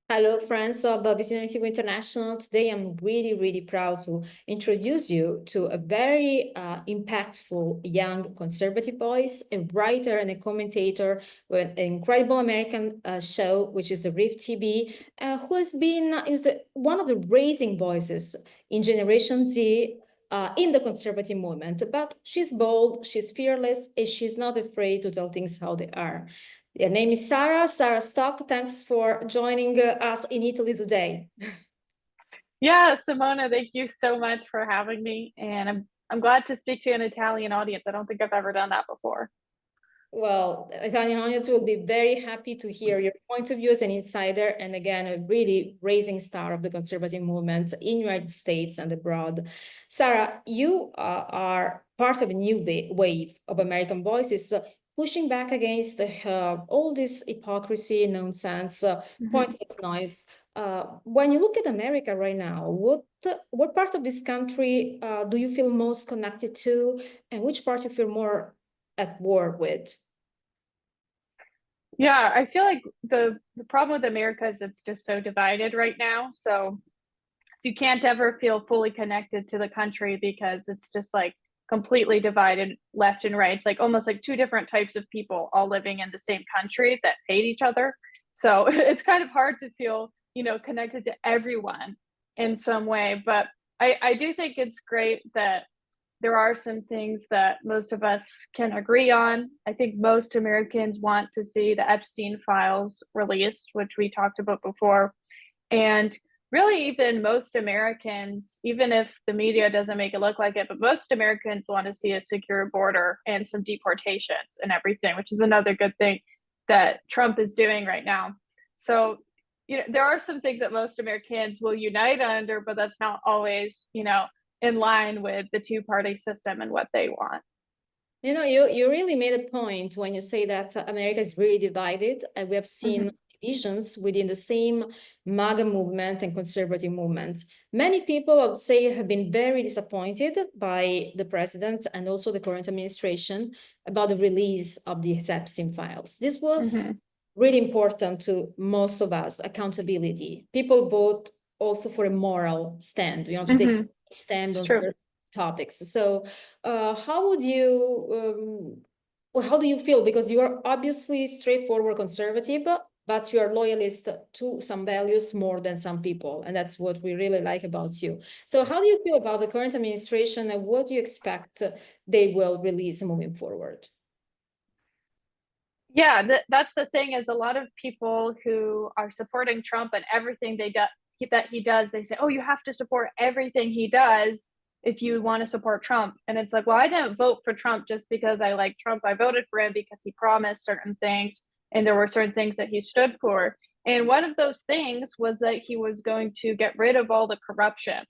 Hello, friends of Visione International. Today, I'm really proud to introduce you to a very impactful young conservative voice, a writer and a commentator with an incredible American show, which is the Rift TV, who has been one of the raising voices in Generation Z in the conservative movement. But she's bold, she's fearless, and she's not afraid to tell things how they are. Your name is Sarah. Sarah Stock, thanks for joining us in Italy today. Yeah, Simona, thank you so much for having me. And I'm glad to speak to an Italian audience. I don't think I've ever done that before. Well, Italian audience will be very happy to hear your point of view as an insider, and again, a really rising star of the conservative movement in the United States and abroad. Sarah, you are part of a new wave of American voices pushing back against all this hypocrisy, nonsense, pointless noise. When you look at America right now, what part of this country do you feel most connected to, and which part you feel more at war with? Yeah, I feel like the problem with America is it's just so divided right now. So you can't ever feel fully connected to the country because it's just like completely divided left and right. It's like almost like two different types of people all living in the same country that hate each other. So it's kind of hard to feel, connected to everyone in some way. But I do think it's great that there are some things that most of us can agree on. I think most Americans want to see the Epstein files released, which we talked about before. And really, even most Americans, even if the media doesn't make it look like it, but most Americans want to see a secure border and some deportations and everything, which is another good thing that Trump is doing right now. So, there are some things that most Americans will unite under, but that's not always, in line with the two-party system and what they want. You really made a point when you say that America is really divided, and we have seen divisions within the same MAGA movement and conservative movements. Many people, I would say, have been very disappointed by the president and also the current administration about the release of the Epstein files. This was really important to most of us, accountability. People vote also for a moral stand, to take a stand on certain topics. So how would you, how do you feel? Because you are obviously straightforward conservative, but you are loyalist to some values more than some people. And that's what we really like about you. So how do you feel about the current administration, and what do you expect they will release moving forward? Yeah, that's the thing, is a lot of people who are supporting Trump and everything that he does, they say, oh, you have to support everything he does if you want to support Trump. And it's like, well, I didn't vote for Trump just because I like Trump. I voted for him because he promised certain things and there were certain things that he stood for. And one of those things was that he was going to get rid of all the corruption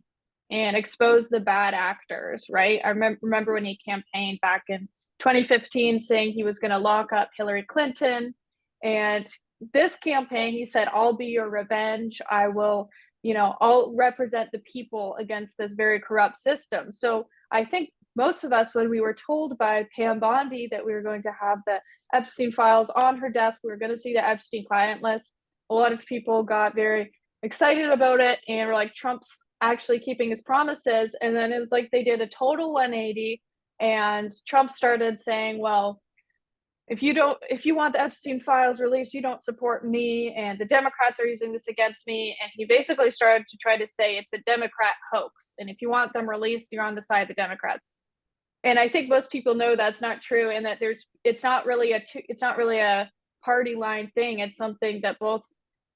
and expose the bad actors, right? I remember when he campaigned back in 2015 saying he was going to lock up Hillary Clinton. And this campaign, he said, I'll be your revenge. I will, I'll represent the people against this very corrupt system. So I think most of us, when we were told by Pam Bondi that we were going to have the Epstein files on her desk, we were going to see the Epstein client list, a lot of people got very excited about it and were like, Trump's actually keeping his promises. And then it was like they did a total 180, and Trump started saying, well, if you want the Epstein files released, you don't support me, and the Democrats are using this against me. And he basically started to try to say it's a Democrat hoax, and if you want them released, you're on the side of the Democrats. And I think most people know that's not true, and that it's not really a party line thing. It's something that both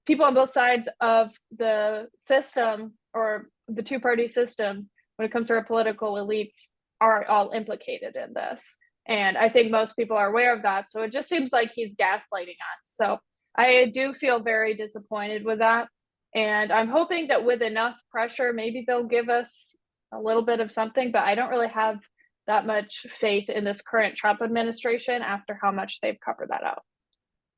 people on both sides of the system, or the two-party system, when it comes to our political elites, are all implicated in this. And I think most people are aware of that. So it just seems like he's gaslighting us. So I do feel very disappointed with that. And I'm hoping that with enough pressure, maybe they'll give us a little bit of something, but I don't really have that much faith in this current Trump administration after how much they've covered that up.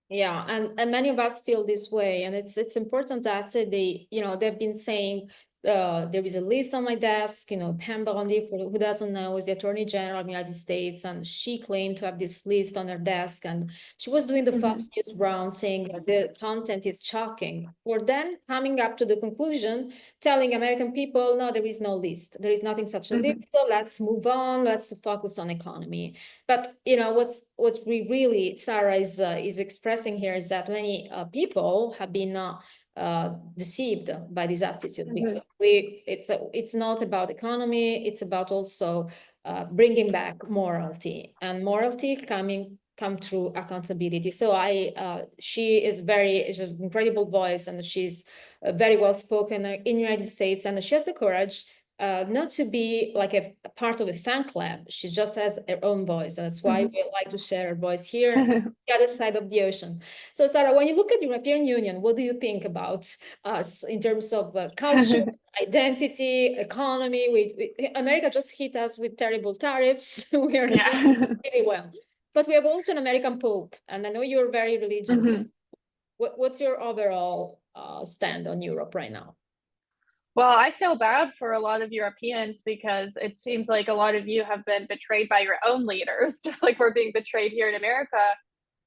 Yeah, and many of us feel this way, and it's important that they've been saying there is a list on my desk, Pam Bondi, for who doesn't know, is the Attorney General of the United States, and she claimed to have this list on her desk, and she was doing the Fox News round saying that the content is shocking, or then coming up to the conclusion, telling American people, no, there is no list. There is nothing such a list, so let's move on, let's focus on economy. But, what's we Sarah is expressing here is that many people have been deceived by this attitude, because it's not about economy, it's about also bringing back morality, and morality come through accountability. So she is she's an incredible voice, and she's very well spoken in the United States, and she has the courage not to be like a part of a fan club. She just has her own voice. And that's why we like to share her voice here on the other side of the ocean. So Sarah, when you look at the European Union, what do you think about us in terms of culture, identity, economy? America just hit us with terrible tariffs. We are doing really well. But we have also an American Pope, and I know you're very religious. What's your overall stand on Europe right now? Well, I feel bad for a lot of Europeans because it seems like a lot of you have been betrayed by your own leaders, just like we're being betrayed here in America.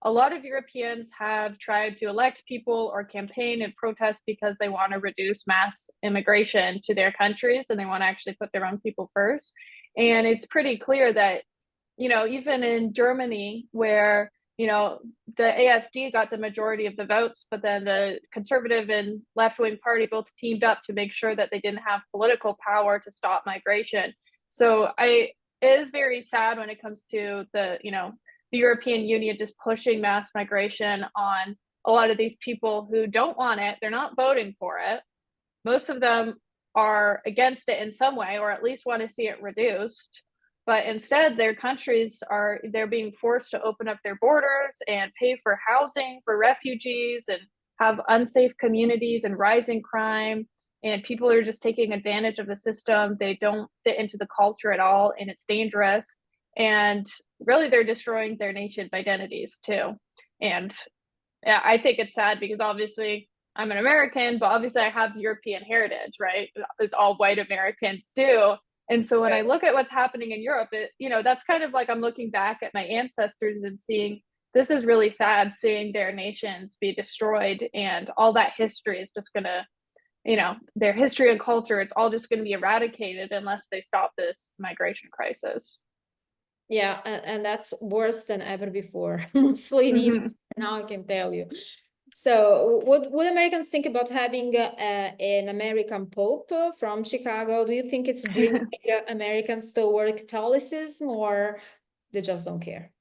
A lot of Europeans have tried to elect people or campaign and protest because they want to reduce mass immigration to their countries, and they want to actually put their own people first. And it's pretty clear that, even in Germany, where the AfD got the majority of the votes, but then the conservative and left-wing party both teamed up to make sure that they didn't have political power to stop migration. So it is very sad when it comes to the European Union just pushing mass migration on a lot of these people who don't want it. They're not voting for it. Most of them are against it in some way, or at least want to see it reduced. But instead, their countries they're being forced to open up their borders and pay for housing for refugees, and have unsafe communities and rising crime. And people are just taking advantage of the system. They don't fit into the culture at all, and it's dangerous. And really, they're destroying their nation's identities too. And yeah, I think it's sad because obviously I'm an American, but obviously I have European heritage, right? It's all white Americans do. And so when I look at what's happening in Europe, that's kind of like I'm looking back at my ancestors and seeing this is really sad, seeing their nations be destroyed, and all that history is just going to, their history and culture, it's all just going to be eradicated unless they stop this migration crisis. Yeah, and that's worse than ever before, mostly in Egypt, now I can tell you. So what Americans think about having an American Pope from Chicago? Do you think it's bringing Americans toward Catholicism, or they just don't care?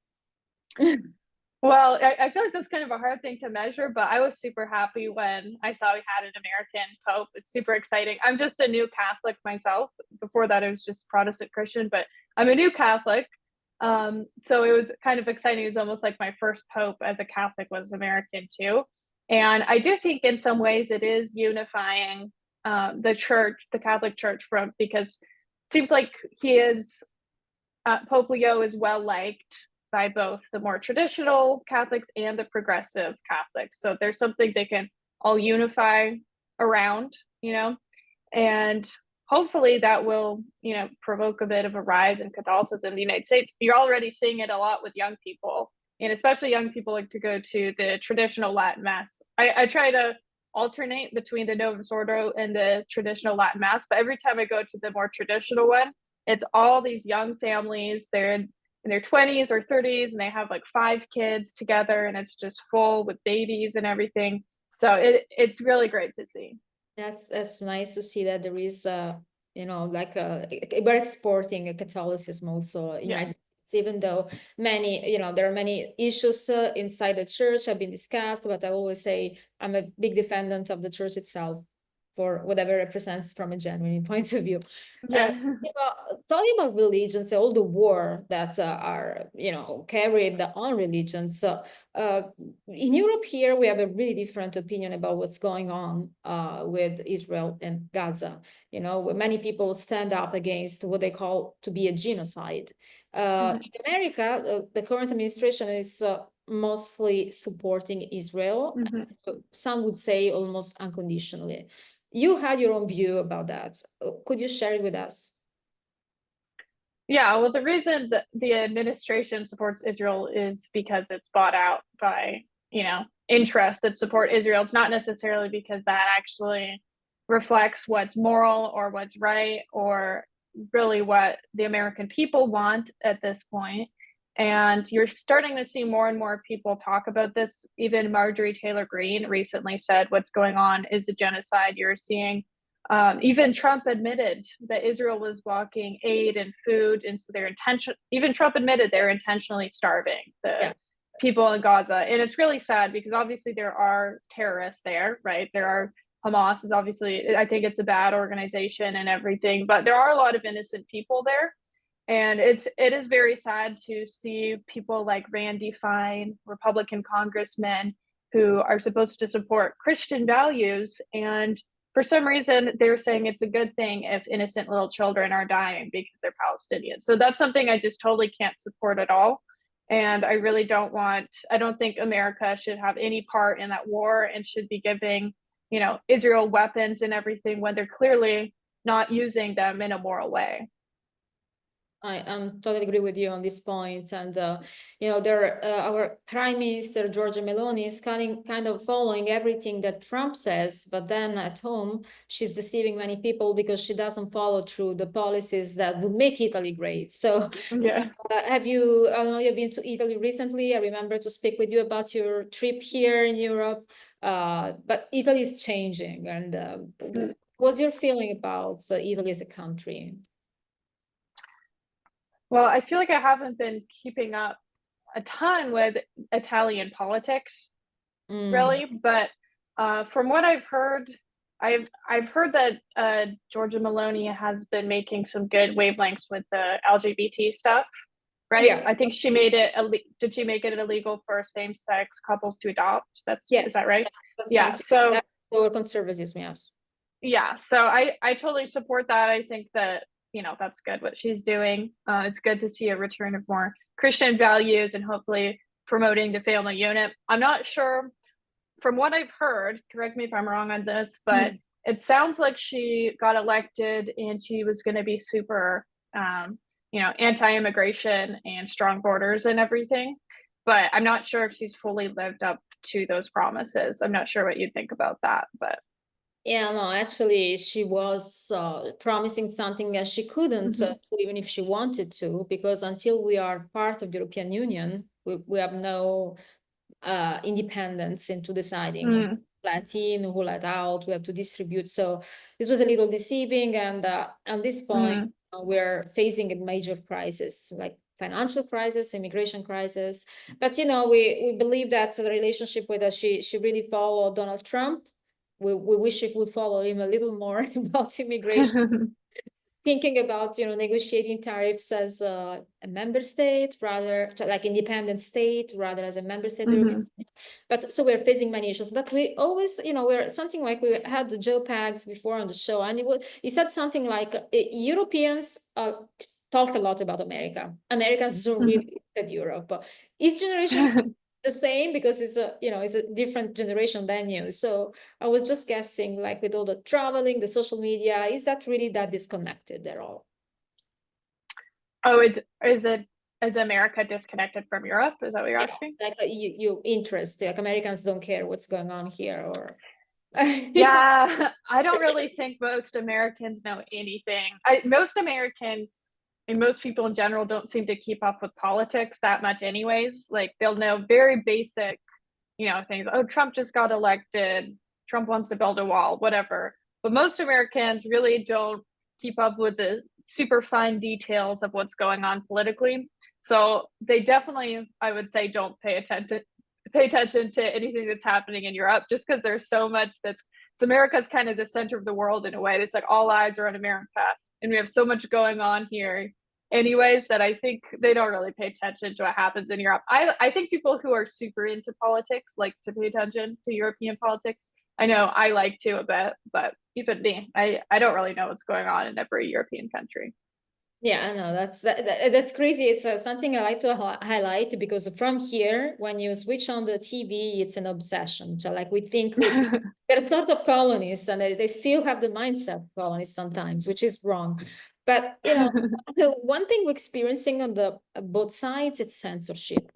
Well, I feel like that's kind of a hard thing to measure, but I was super happy when I saw we had an American Pope. It's super exciting. I'm just a new Catholic myself. Before that, I was just Protestant Christian, but I'm a new Catholic. So it was kind of exciting. It was almost like my first Pope as a Catholic was American too. And I do think in some ways it is unifying the church, the Catholic Church, because it seems like Pope Leo is well liked by both the more traditional Catholics and the progressive Catholics. So there's something they can all unify around, and hopefully that will, provoke a bit of a rise in Catholicism in the United States. You're already seeing it a lot with young people, and especially young people like to go to the traditional Latin Mass. I try to alternate between the Novus Ordo and the traditional Latin Mass, but every time I go to the more traditional one, it's all these young families. They're in their 20s or 30s, and they have like 5 kids together, and it's just full with babies and everything. So it's really great to see. That's nice to see that there is we're exporting Catholicism also in United States, even though many, there are many issues inside the church have been discussed, but I always say I'm a big defendant of the church itself for whatever it represents from a genuine point of view. Talking about religions, all the war that are, carried on religions. In Europe here, we have a really different opinion about what's going on with Israel and Gaza. Many people stand up against what they call to be a genocide. In America, the current administration is mostly supporting Israel. Some would say almost unconditionally. you had your own view about that. Could you share it with us? Yeah, well, the reason that the administration supports Israel is because it's bought out by, interests that support Israel. It's not necessarily because that actually reflects what's moral or what's right or really what the American people want at this point. And you're starting to see more and more people talk about this. Even Marjorie Taylor Greene recently said what's going on is a genocide. You're seeing even Trump admitted that Israel was blocking aid and food, and so even Trump admitted they're intentionally starving the people in Gaza. And it's really sad because obviously there are terrorists there, right? There are Hamas is obviously, I think it's a bad organization and everything, but there are a lot of innocent people there. And it is very sad to see people like Randy Fine, Republican congressmen who are supposed to support Christian values, and for some reason they're saying it's a good thing if innocent little children are dying because they're Palestinian. So that's something I just totally can't support at all. And I really I don't think America should have any part in that war and should be giving, Israel weapons and everything when they're clearly not using them in a moral way. I totally agree with you on this point. And, our Prime Minister, Giorgia Meloni, is kind of following everything that Trump says, but then at home, she's deceiving many people because she doesn't follow through the policies that would make Italy great. So Yeah. I don't know, you've been to Italy recently. I remember to speak with you about your trip here in Europe, but Italy is changing. And what's your feeling about Italy as a country? Well, I feel like I haven't been keeping up a ton with Italian politics, really, but from what I've heard, I've heard that Giorgia Meloni has been making some good wavelengths with the LGBT stuff, right? Yeah. I think she made it. Did she make it illegal for same-sex couples to adopt? Is that right? Yeah. So for conservatism, yes. Yeah. So I totally support that. I think that that's good what she's doing. It's good to see a return of more Christian values and hopefully promoting the family unit. I'm not sure, from what I've heard, correct me if I'm wrong on this, but it sounds like she got elected and she was going to be super, anti-immigration and strong borders and everything. But I'm not sure if she's fully lived up to those promises. I'm not sure what you think about that, but. Yeah, no, actually, she was promising something that she couldn't do, even if she wanted to, because until we are part of the European Union, we have no independence into deciding who let in, who let out. We have to distribute. So this was a little deceiving. And at this point, we're facing a major crisis, like financial crisis, immigration crisis. But, we believe that the relationship with us, she really followed Donald Trump. We wish she would follow him a little more about immigration. Thinking about, negotiating tariffs as a member state, rather like independent state, rather as a member state. But so we're facing many issues, but we always, we're something like we had the Joe Pags before on the show, and he said something like Europeans talked a lot about America. Americans don't really look at Europe. Each generation the same because it's a different generation than you. So I was just guessing, like with all the traveling, the social media, is that really that disconnected at all? Oh, is America disconnected from Europe? Is that what you're asking? Like you interest, like Americans don't care what's going on here, or yeah, I don't really think most Americans know anything. Most Americans and most people in general don't seem to keep up with politics that much anyways. Like they'll know very basic, things. Oh, Trump just got elected. Trump wants to build a wall, whatever. But most Americans really don't keep up with the super fine details of what's going on politically. So they definitely, I would say, don't pay attention to anything that's happening in Europe, just because there's so much America's kind of the center of the world in a way. It's like all eyes are on America, and we have so much going on here anyways that I think they don't really pay attention to what happens in Europe. I think people who are super into politics like to pay attention to European politics. I know I like to a bit, but even me, I don't really know what's going on in every European country. Yeah, I know that's crazy. It's something I like to highlight because from here, when you switch on the TV, it's an obsession. So like we think they're sort of colonists, and they still have the mindset of colonists sometimes, which is wrong. But you know, one thing we're experiencing on the both sides, it's censorship.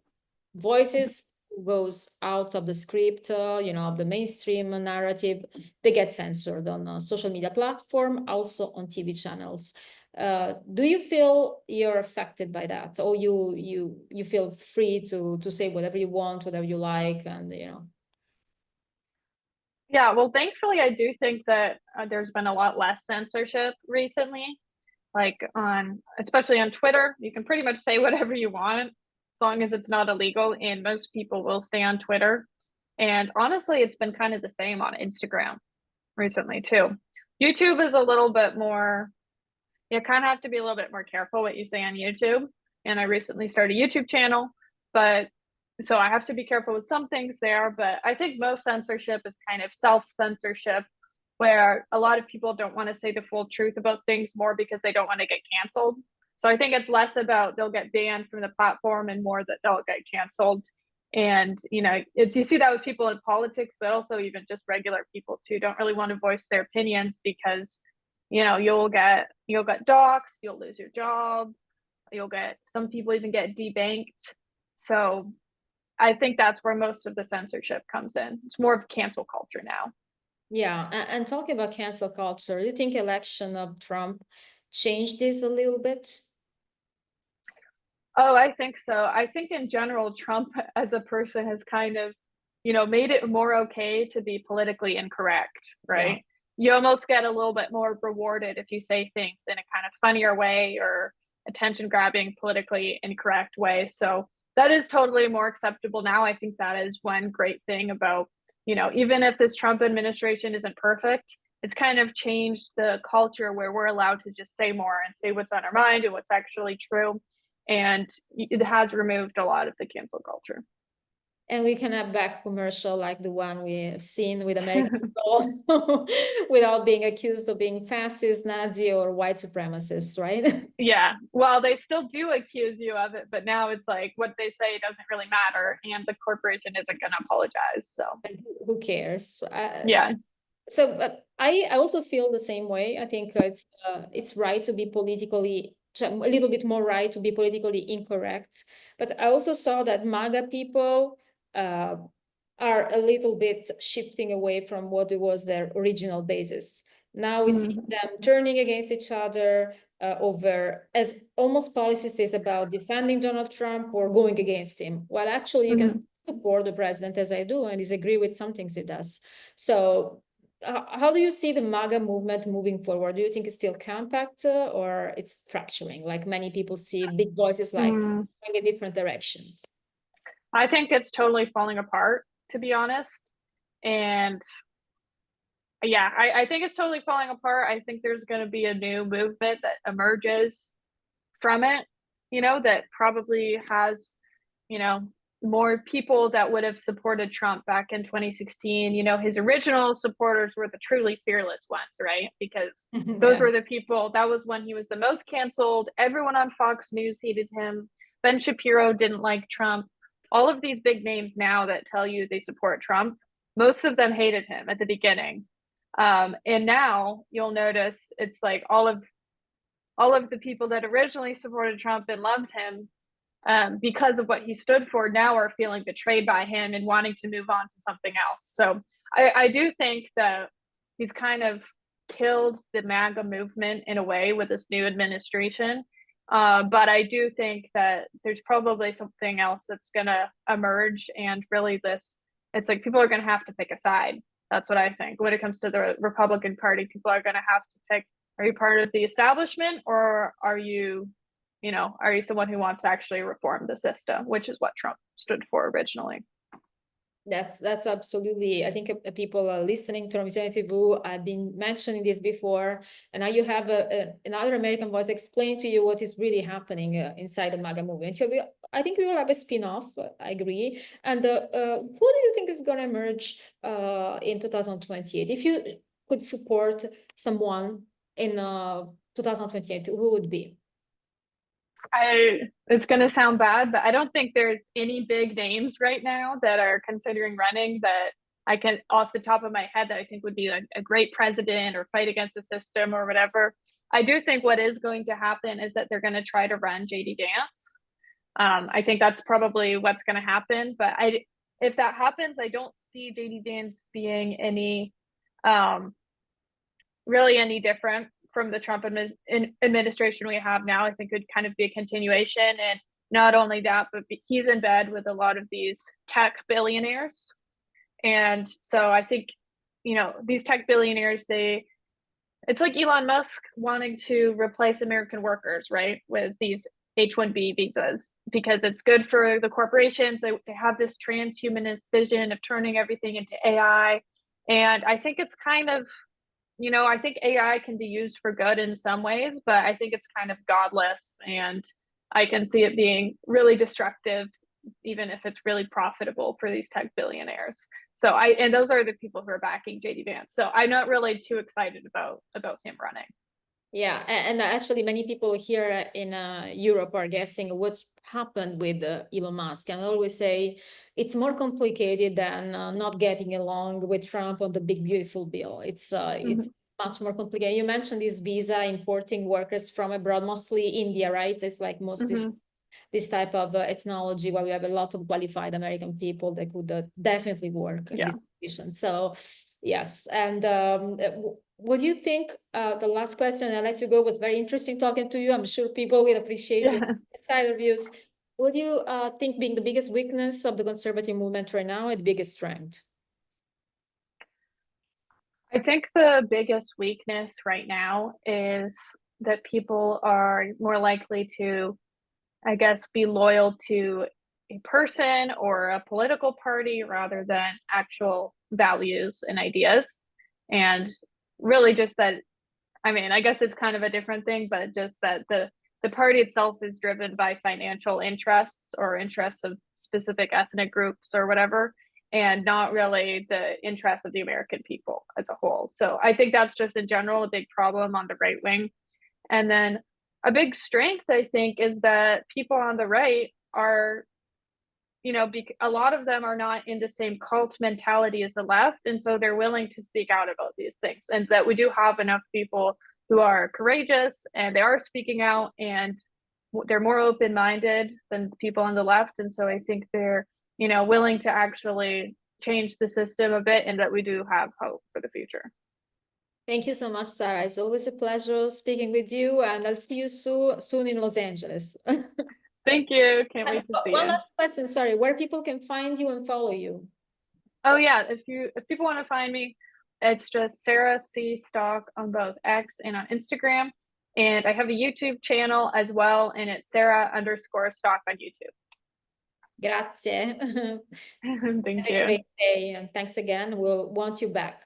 Voices goes out of the script, you know, of the mainstream narrative. They get censored on a social media platform, also on TV channels. Do you feel you're affected by that, or you feel free to say whatever you want, whatever you like, and you know? Yeah, well, thankfully, I do think that there's been a lot less censorship recently. Like especially on Twitter, you can pretty much say whatever you want as long as it's not illegal, and most people will stay on Twitter. And honestly, it's been kind of the same on Instagram recently too. YouTube is a little bit more, you kind of have to be a little bit more careful what you say on YouTube. And I recently started a YouTube channel, but so I have to be careful with some things there. But I think most censorship is kind of self-censorship, where a lot of people don't want to say the full truth about things more because they don't want to get canceled. So I think it's less about they'll get banned from the platform and more that they'll get canceled. And you know, it's you see that with people in politics, but also even just regular people too don't really want to voice their opinions because you know you'll get doxxed, you'll lose your job, you'll get some people even get debanked. So I think that's where most of the censorship comes in. It's more of cancel culture now. Yeah, and talking about cancel culture, do you think election of Trump changed this a little bit? Oh, I think so. I think in general, Trump as a person has kind of, you know, made it more okay to be politically incorrect, Yeah. right? You almost get a little bit more rewarded if you say things in a kind of funnier way or attention grabbing, politically incorrect way. So that is totally more acceptable now. I think that is one great thing about, you know, even if this Trump administration isn't perfect, it's kind of changed the culture where we're allowed to just say more and say what's on our mind and what's actually true, and it has removed a lot of the cancel culture. And we can have back commercial like the one we have seen with American people without being accused of being fascist, Nazi, or white supremacists, right? Yeah, well, they still do accuse you of it, but now it's like what they say doesn't really matter, and the corporation isn't going to apologize. So, Who cares? yeah. So I also feel the same way. I think it's right to be politically a little bit more right to be politically incorrect. But I also saw that MAGA people are a little bit shifting away from what it was their original basis. Now we see them turning against each other over as almost policies is about defending Donald Trump or going against him. While actually you can support the president as I do and disagree with some things he does. So how do you see the MAGA movement moving forward? Do you think it's still compact or it's fracturing? Like many people see big voices like going in different directions. I think it's totally falling apart, to be honest. And yeah, I think it's totally falling apart. I think there's going to be a new movement that emerges from it, you know, that probably has, you know, more people that would have supported Trump back in 2016. You know, his original supporters were the truly fearless ones, right? Because those were the people, that was when he was the most canceled. Everyone on Fox News hated him. Ben Shapiro didn't like Trump. All of these big names now that tell you they support Trump, most of them hated him at the beginning. And now you'll notice it's like all of the people that originally supported Trump and loved him because of what he stood for now are feeling betrayed by him and wanting to move on to something else. So I do think that he's kind of killed the MAGA movement in a way with this new administration. But I do think that there's probably something else that's going to emerge. And really, it's like people are going to have to pick a side. That's what I think. When it comes to the Republican Party, people are going to have to pick, are you part of the establishment or are you someone who wants to actually reform the system, which is what Trump stood for originally? That's absolutely. I think people are listening to Visione TV. I've been mentioning this before, and now you have another American voice explain to you what is really happening inside the MAGA movement. I think we will have a spin-off. I agree. And who do you think is going to emerge in 2028? If you could support someone in 2028, who would be? It's going to sound bad, but I don't think there's any big names right now that are considering running that I can, off the top of my head, that I think would be a great president or fight against the system or whatever. I do think what is going to happen is that they're going to try to run JD Vance. I think that's probably what's going to happen. But if that happens, I don't see JD Vance being any really any different from the Trump administration we have now. I think it would kind of be a continuation. And not only that, but he's in bed with a lot of these tech billionaires. And so I think, you know, these tech billionaires, it's like Elon Musk wanting to replace American workers, right, with these H-1B visas, because it's good for the corporations. They have this transhumanist vision of turning everything into AI. And I think it's kind of, you know, I think AI can be used for good in some ways, but I think it's kind of godless, and I can see it being really destructive, even if it's really profitable for these tech billionaires. So and those are the people who are backing JD Vance. So I'm not really too excited about him running. Yeah, and actually many people here in Europe are guessing what's happened with Elon Musk. And I always say it's more complicated than not getting along with Trump on the big, beautiful bill. It's much more complicated. You mentioned this visa importing workers from abroad, mostly India, right? It's like most this type of ethnology, where we have a lot of qualified American people that could definitely work in this position. So yes, and what do you think? The last question, I'll let you go, was very interesting talking to you. I'm sure people will appreciate your insider views. What do you think being the biggest weakness of the conservative movement right now and biggest strength? I think the biggest weakness right now is that people are more likely to, I guess, be loyal to a person or a political party rather than actual values and ideas. And really just that, I mean, I guess it's kind of a different thing, but just that the party itself is driven by financial interests or interests of specific ethnic groups or whatever, and not really the interests of the American people as a whole. So I think that's just in general a big problem on the right wing. And then a big strength, I think, is that people on the right are, you know, a lot of them are not in the same cult mentality as the left. And so they're willing to speak out about these things, and that we do have enough people who are courageous and they are speaking out, and they're more open-minded than people on the left. And so I think they're, you know, willing to actually change the system a bit, and that we do have hope for the future. Thank you so much, Sarah. It's always a pleasure speaking with you, and I'll see you soon in Los Angeles. Thank you. Can't wait to see you. One last question, sorry, where people can find you and follow you? Oh yeah, if people want to find me, it's just Sarah C. Stock on both X and on Instagram. And I have a YouTube channel as well, and it's Sarah_Stock on YouTube. Grazie. Thank you. Have a great day, and thanks again. We'll want you back.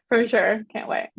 For sure. Can't wait.